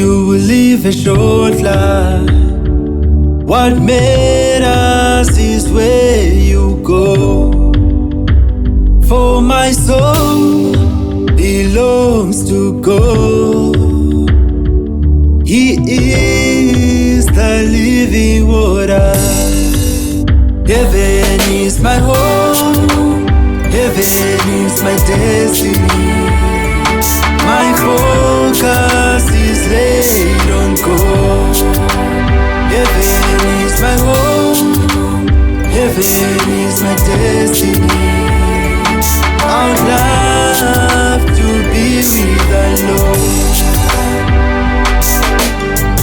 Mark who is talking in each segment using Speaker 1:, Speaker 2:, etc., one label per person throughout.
Speaker 1: you will live a short life. What matters is where you go. For my soul belongs to God. He is the living water. Heaven is my home. Heaven is my destiny. My focus is laid on God. Heaven is my home. Heaven is my destiny. I'd love to be with the Lord.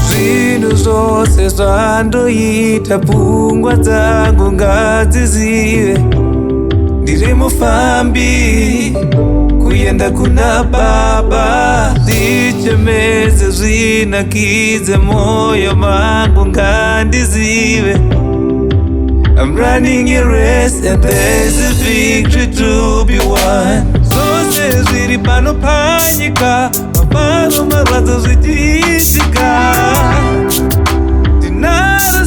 Speaker 1: Zvinhu zvose zvandoita pfungwa dzangu ngadzizive ndiri mufambi kuenda kuna Baba. Ndichemedze zvinakidze moyo mangu ngandizive. I'm running a race and there's a victory to be won. Zvose zviri pano panyika, mabaro marwadzo zvichiitika. Ndinaro